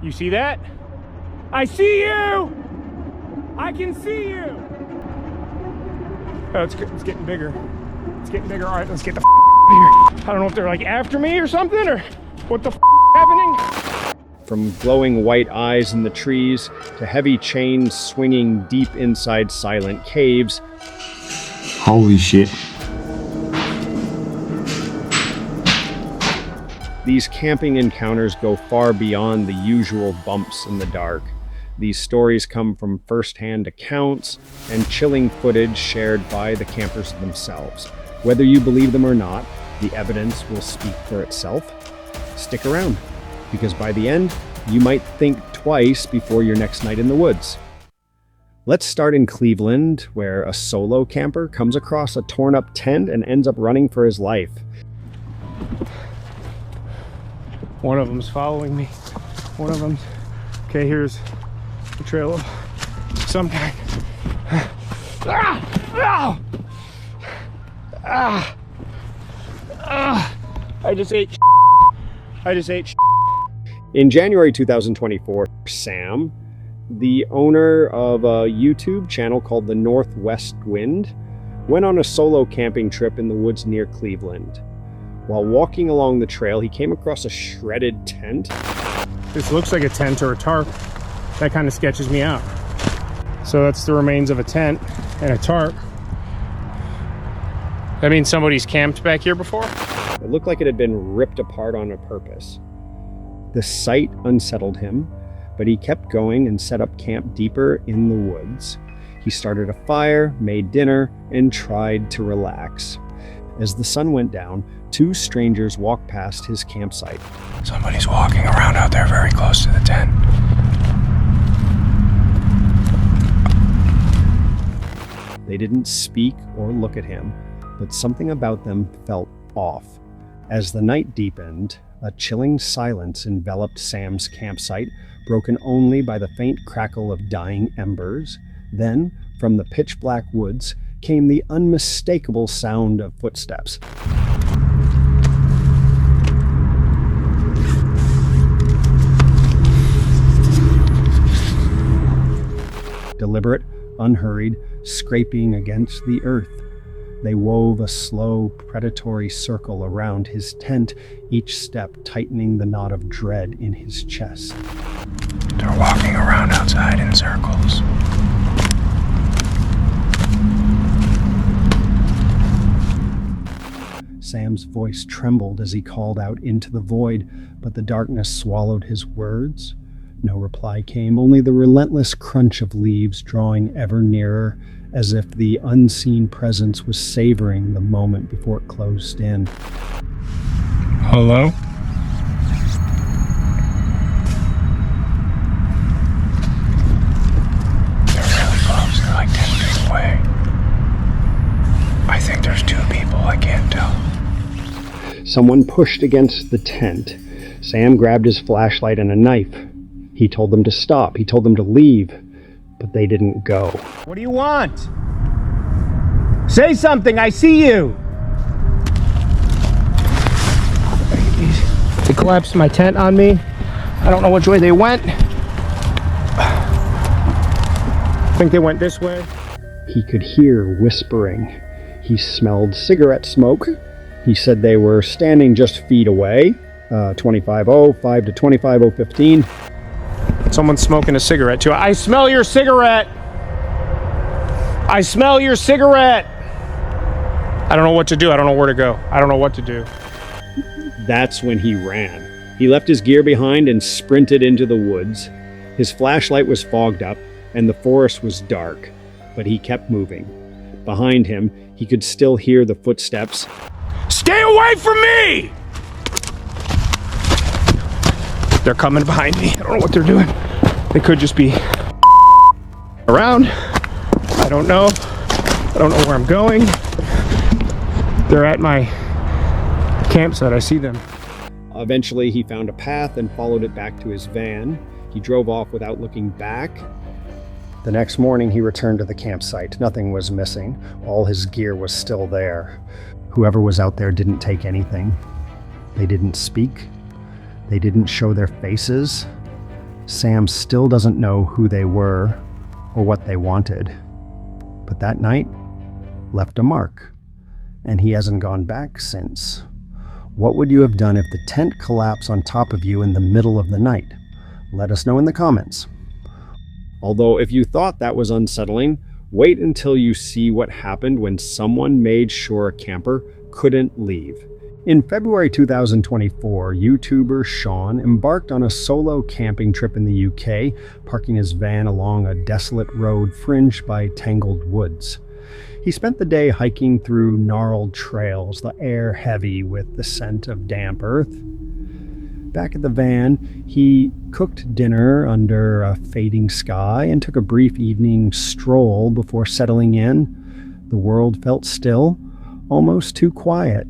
You see that? I see you! I can see you! Oh, it's getting bigger. It's getting bigger. All right, let's get the out of here. I don't know if they're like after me or something, or what the happening. From glowing white eyes in the trees to heavy chains swinging deep inside silent caves. Holy shit. These camping encounters go far beyond the usual bumps in the dark. These stories come from first-hand accounts and chilling footage shared by the campers themselves. Whether you believe them or not, the evidence will speak for itself. Stick around, because by the end, you might think twice before your next night in the woods. Let's start in Cleveland, where a solo camper comes across a torn-up tent and ends up running for his life. One of them's following me. One of them. Okay, here's the trail of some kind. I just ate. In January 2024, Sam, the owner of a YouTube channel called The Northwest Wind, went on a solo camping trip in the woods near Cleveland. While walking along the trail, he came across a shredded tent. This looks like a tent or a tarp. That kind of sketches me out. So that's the remains of a tent and a tarp. That means somebody's camped back here before? It looked like it had been ripped apart on a purpose. The sight unsettled him, but he kept going and set up camp deeper in the woods. He started a fire, made dinner, and tried to relax. As the sun went down, two strangers walked past his campsite. Somebody's walking around out there very close to the tent. They didn't speak or look at him, but something about them felt off. As the night deepened, a chilling silence enveloped Sam's campsite, broken only by the faint crackle of dying embers. Then, from the pitch-black woods, came the unmistakable sound of footsteps. Deliberate, unhurried, scraping against the earth. They wove a slow, predatory circle around his tent, each step tightening the knot of dread in his chest. They're walking around outside in circles. Sam's voice trembled as he called out into the void, but the darkness swallowed his words. No reply came, only the relentless crunch of leaves drawing ever nearer, as if the unseen presence was savoring the moment before it closed in. Hello? They're really close. They're like 10 feet away. I think there's two people. I can't tell. Someone pushed against the tent. Sam grabbed his flashlight and a knife. He told them to stop. He told them to leave, but they didn't go. What do you want? Say something, I see you! They collapsed my tent on me. I don't know which way they went. I think they went this way. He could hear whispering. He smelled cigarette smoke. He said they were standing just feet away, 2505 to 25015. Someone's smoking a cigarette too. I smell your cigarette! I smell your cigarette! I don't know what to do. I don't know where to go. I don't know what to do. That's when he ran. He left his gear behind and sprinted into the woods. His flashlight was fogged up, and the forest was dark, but he kept moving. Behind him, he could still hear the footsteps. Stay away from me! They're coming behind me. I don't know what they're doing. They could just be around. I don't know. I don't know where I'm going. They're at my campsite. I see them. Eventually, he found a path and followed it back to his van. He drove off without looking back. The next morning, he returned to the campsite. Nothing was missing. All his gear was still there. Whoever was out there didn't take anything. They didn't speak. They didn't show their faces. Sam still doesn't know who they were or what they wanted. But that night left a mark, and he hasn't gone back since. What would you have done if the tent collapsed on top of you in the middle of the night? Let us know in the comments. Although if you thought that was unsettling, wait until you see what happened when someone made sure a camper couldn't leave. In February 2024, YouTuber Sean embarked on a solo camping trip in the UK, parking his van along a desolate road fringed by tangled woods. He spent the day hiking through gnarled trails, the air heavy with the scent of damp earth. Back at the van, he cooked dinner under a fading sky and took a brief evening stroll before settling in. The world felt still, almost too quiet.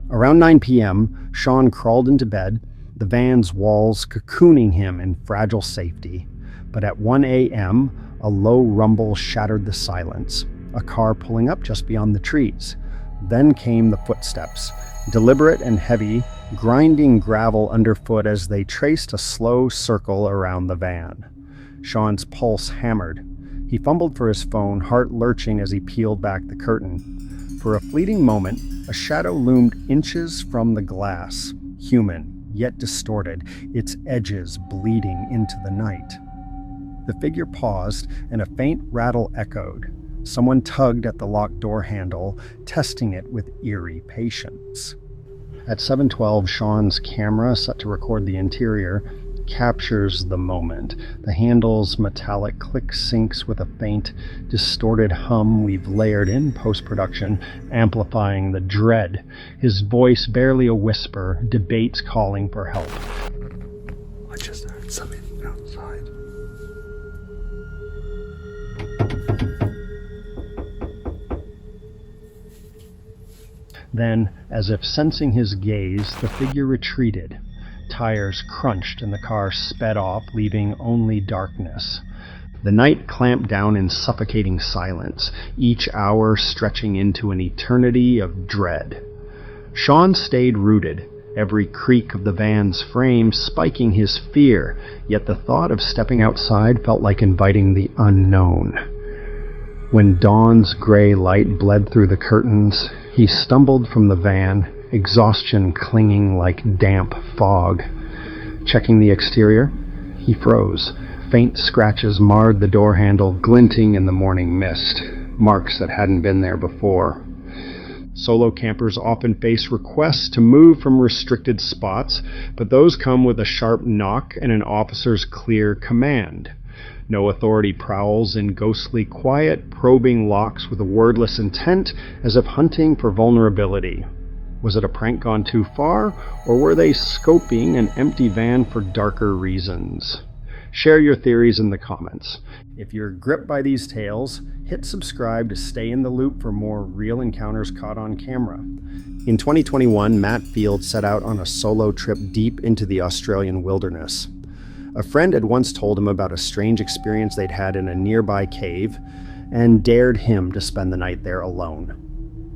Around 9 p.m., Sean crawled into bed, the van's walls cocooning him in fragile safety. But at 1 a.m., a low rumble shattered the silence, a car pulling up just beyond the trees. Then came the footsteps, deliberate and heavy, grinding gravel underfoot as they traced a slow circle around the van. Sean's pulse hammered. He fumbled for his phone, heart lurching as he peeled back the curtain. For a fleeting moment, a shadow loomed inches from the glass, human, yet distorted, its edges bleeding into the night. The figure paused, and a faint rattle echoed. Someone tugged at the locked door handle, testing it with eerie patience. At 7:12, Sean's camera, set to record the interior, captures the moment. The handle's metallic click syncs with a faint, distorted hum we've layered in post-production, amplifying the dread. His voice, barely a whisper, debates calling for help. I just heard something outside. Then, as if sensing his gaze, the figure retreated. Tires crunched and the car sped off, leaving only darkness. The night clamped down in suffocating silence, each hour stretching into an eternity of dread. Sean stayed rooted, every creak of the van's frame spiking his fear, yet the thought of stepping outside felt like inviting the unknown. When dawn's gray light bled through the curtains, he stumbled from the van, exhaustion clinging like damp fog. Checking the exterior, he froze. Faint scratches marred the door handle, glinting in the morning mist, marks that hadn't been there before. Solo campers often face requests to move from restricted spots, but those come with a sharp knock and an officer's clear command. No authority prowls in ghostly quiet, probing locks with a wordless intent, as if hunting for vulnerability. Was it a prank gone too far, or were they scoping an empty van for darker reasons? Share your theories in the comments. If you're gripped by these tales, hit subscribe to stay in the loop for more real encounters caught on camera. In 2021, Matt Field set out on a solo trip deep into the Australian wilderness. A friend had once told him about a strange experience they'd had in a nearby cave and dared him to spend the night there alone.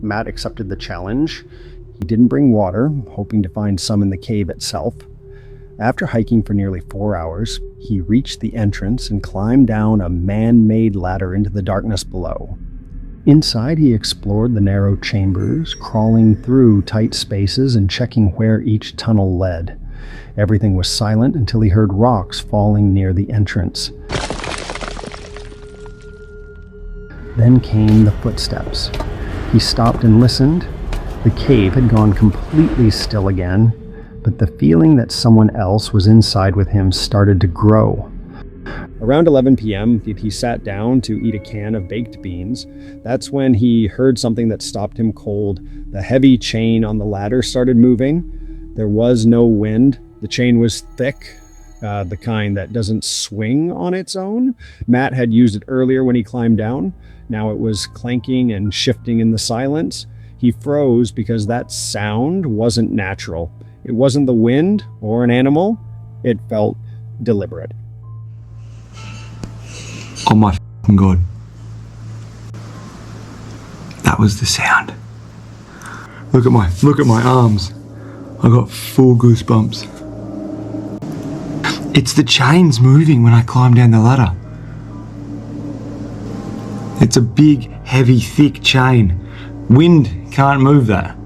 Matt accepted the challenge. He didn't bring water, hoping to find some in the cave itself. After hiking for nearly 4 hours, he reached the entrance and climbed down a man-made ladder into the darkness below. Inside, he explored the narrow chambers, crawling through tight spaces and checking where each tunnel led. Everything was silent until he heard rocks falling near the entrance. Then came the footsteps. He stopped and listened. The cave had gone completely still again, but the feeling that someone else was inside with him started to grow. Around 11 p.m., he sat down to eat a can of baked beans. That's when he heard something that stopped him cold. The heavy chain on the ladder started moving. There was no wind. The chain was thick, the kind that doesn't swing on its own. Matt had used it earlier when he climbed down. Now it was clanking and shifting in the silence. He froze because that sound wasn't natural. It wasn't the wind or an animal. It felt deliberate. Oh my f***ing god. That was the sound. Look at my arms. I got full goosebumps. It's the chains moving when I climb down the ladder. It's a big, heavy, thick chain. Wind can't move that.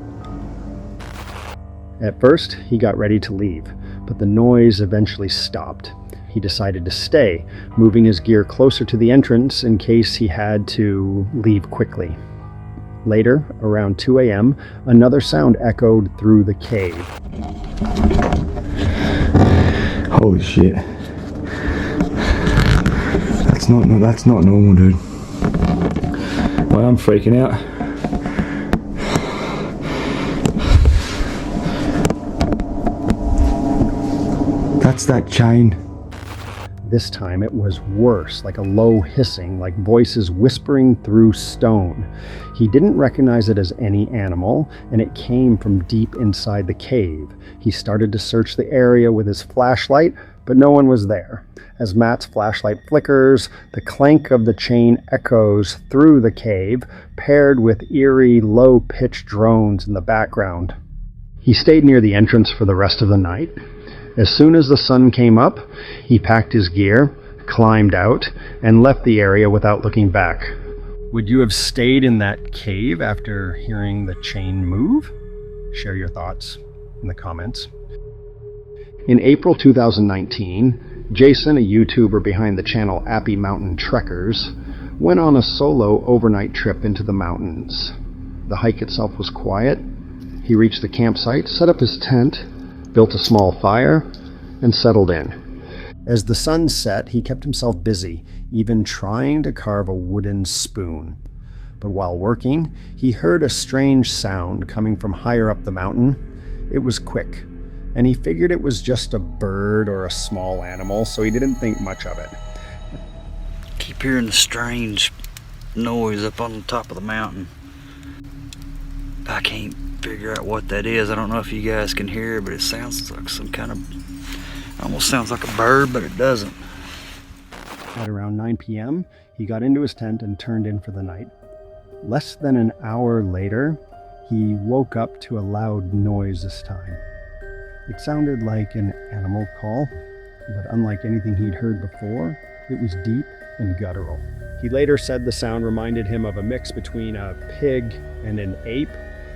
At first, he got ready to leave, but the noise eventually stopped. He decided to stay, moving his gear closer to the entrance in case he had to leave quickly. Later, around 2 a.m., another sound echoed through the cave. Holy shit. That's not normal, dude. Well, I'm freaking out. That's that chain. This time it was worse, like a low hissing, like voices whispering through stone. He didn't recognize it as any animal, and it came from deep inside the cave. He started to search the area with his flashlight, but no one was there. As Matt's flashlight flickers, the clank of the chain echoes through the cave, paired with eerie, low-pitched drones in the background. He stayed near the entrance for the rest of the night. As soon as the sun came up, he packed his gear, climbed out, and left the area without looking back. Would you have stayed in that cave after hearing the chain move? Share your thoughts in the comments. In April 2019, Jason, a YouTuber behind the channel Appy Mountain Trekkers, went on a solo overnight trip into the mountains. The hike itself was quiet. He reached the campsite, set up his tent, built a small fire, and settled in. As the sun set, he kept himself busy, even trying to carve a wooden spoon. But while working, he heard a strange sound coming from higher up the mountain. It was quick, and he figured it was just a bird or a small animal, so he didn't think much of it. Keep hearing the strange noise up on the top of the mountain. I can't figure out what that is. I don't know if you guys can hear it, but it sounds like some kind of, almost sounds like a bird, but it doesn't. At around 9 p.m., he got into his tent and turned in for the night. Less than an hour later, he woke up to a loud noise this time. It sounded like an animal call, but unlike anything he'd heard before, it was deep and guttural. He later said the sound reminded him of a mix between a pig and an ape,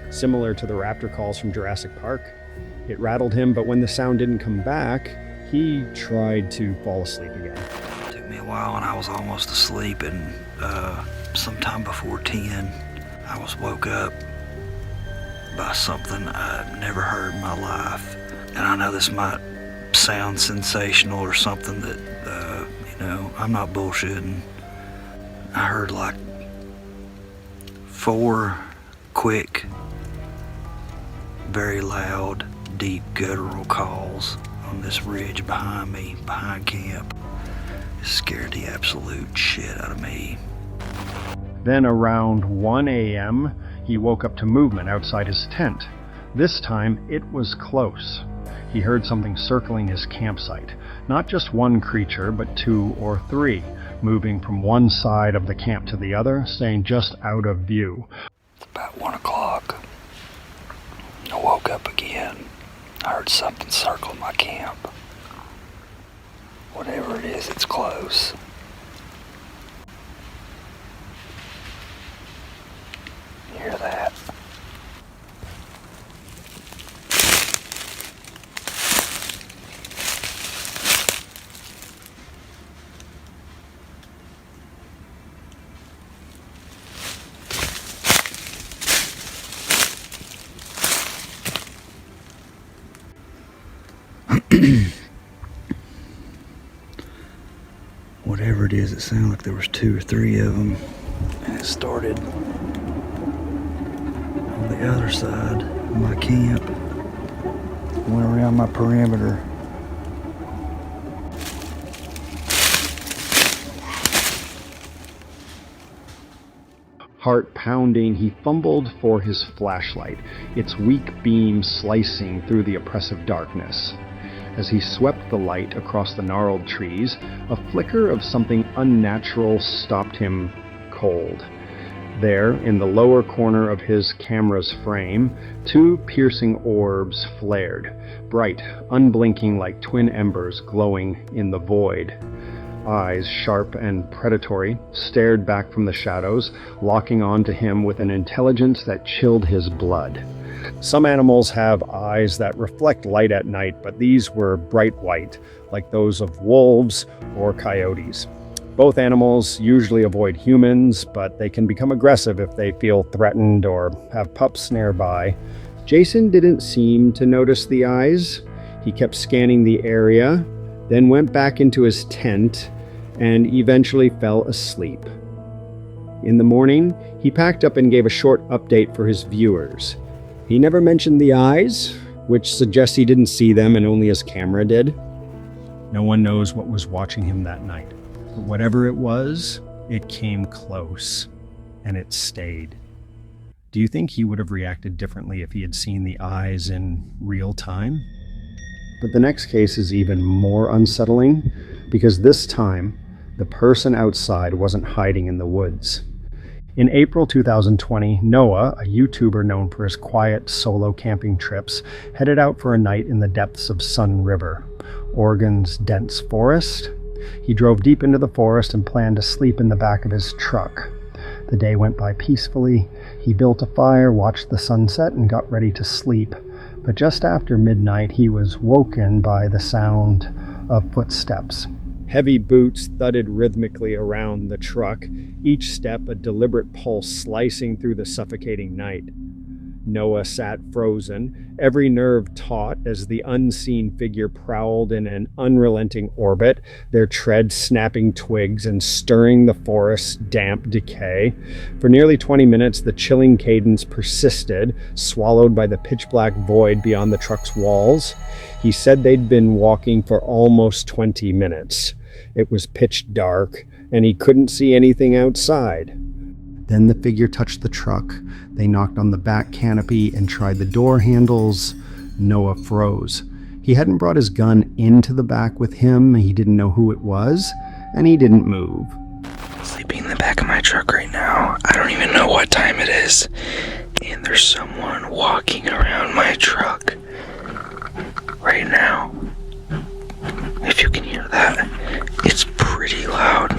similar to the raptor calls from Jurassic Park. It rattled him, but when the sound didn't come back, he tried to fall asleep again. It took me a while and I was almost asleep, and sometime before 10, I was woke up by something I've never heard in my life. And I know this might sound sensational or something that, I'm not bullshitting. I heard like 4 quick, very loud, deep guttural calls on this ridge behind me, behind camp. It scared the absolute shit out of me. Then around 1 a.m., he woke up to movement outside his tent. This time, it was close. He heard something circling his campsite. Not just one creature, but 2 or 3, moving from one side of the camp to the other, staying just out of view. About 1 o'clock, I woke up again. I heard something circling my camp. Whatever it is, it's close. You hear that? Whatever it is, it sounded like there was 2 or 3 of them, and it started on the other side of my camp, went around my perimeter. Heart pounding, he fumbled for his flashlight, its weak beam slicing through the oppressive darkness. As he swept the light across the gnarled trees, a flicker of something unnatural stopped him cold. There, in the lower corner of his camera's frame, two piercing orbs flared, bright, unblinking like twin embers glowing in the void. Eyes, sharp and predatory, stared back from the shadows, locking on to him with an intelligence that chilled his blood. Some animals have eyes that reflect light at night, but these were bright white, like those of wolves or coyotes. Both animals usually avoid humans, but they can become aggressive if they feel threatened or have pups nearby. Jason didn't seem to notice the eyes. He kept scanning the area, then went back into his tent and eventually fell asleep. In the morning, he packed up and gave a short update for his viewers. He never mentioned the eyes, which suggests he didn't see them and only his camera did. No one knows what was watching him that night. But whatever it was, it came close, and it stayed. Do you think he would have reacted differently if he had seen the eyes in real time? But the next case is even more unsettling, because this time, the person outside wasn't hiding in the woods. In April 2020, Noah, a YouTuber known for his quiet solo camping trips, headed out for a night in the depths of Sun River, Oregon's dense forest. He drove deep into the forest and planned to sleep in the back of his truck. The day went by peacefully. He built a fire, watched the sunset, and got ready to sleep. But just after midnight, he was woken by the sound of footsteps. Heavy boots thudded rhythmically around the truck, each step a deliberate pulse slicing through the suffocating night. Noah sat frozen, every nerve taut as the unseen figure prowled in an unrelenting orbit, their tread snapping twigs and stirring the forest's damp decay. For nearly 20 minutes, the chilling cadence persisted, swallowed by the pitch-black void beyond the truck's walls. He said they'd been walking for almost 20 minutes. It was pitch dark, and he couldn't see anything outside. Then the figure touched the truck. They knocked on the back canopy and tried the door handles. Noah froze. He hadn't brought his gun into the back with him. He didn't know who it was, and he didn't move. Sleeping in the back of my truck right now. I don't even know what time it is. And there's someone walking around my truck right now. If you can hear that, it's pretty loud.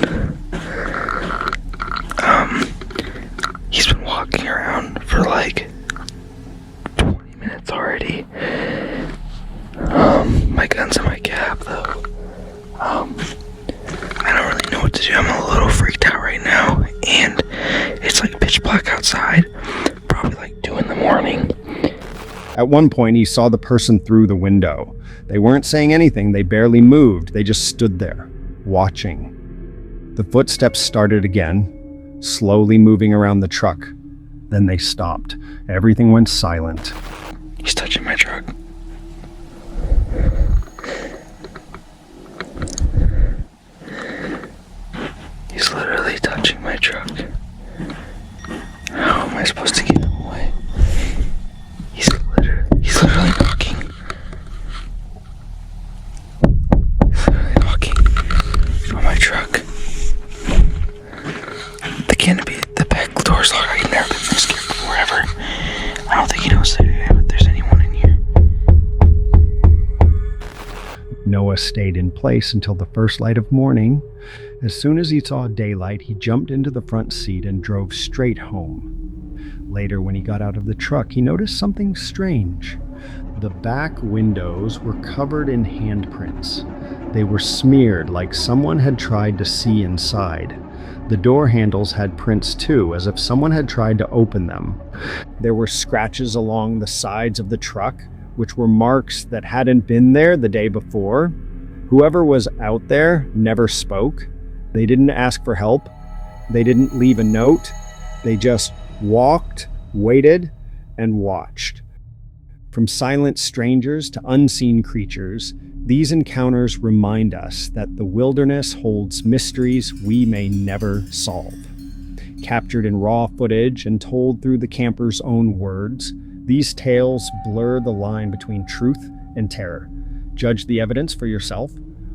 He's been walking around for like 20 minutes already. My gun's in my cab though. I don't really know what to do. I'm a little freaked out right now, and it's like pitch black outside. Probably like 2 a.m. At one point, he saw the person through the window. They weren't saying anything. They barely moved. They just stood there, watching. The footsteps started again, slowly moving around the truck. Then they stopped. Everything went silent. He's touching my truck. He's literally touching my truck. How am I supposed to get him away? He's literally knocking. He's literally knocking on my truck. The canopy, the back door's locked. I've never been so scared before ever. I don't think he knows that there's anyone in here. Noah stayed in place until the first light of morning. As soon as he saw daylight, he jumped into the front seat and drove straight home. Later, when he got out of the truck, he noticed something strange. The back windows were covered in handprints. They were smeared like someone had tried to see inside. The door handles had prints too, as if someone had tried to open them. There were scratches along the sides of the truck, which were marks that hadn't been there the day before. Whoever was out there never spoke. They didn't ask for help. They didn't leave a note. They just walked, waited, and watched. From silent strangers to unseen creatures, these encounters remind us that the wilderness holds mysteries we may never solve. Captured in raw footage and told through the camper's own words, these tales blur the line between truth and terror. Judge the evidence for yourself.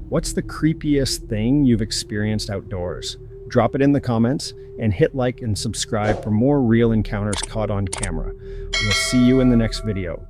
What's the creepiest thing you've experienced outdoors? Drop it in the comments and hit like and subscribe for more real encounters caught on camera. We'll see you in the next video.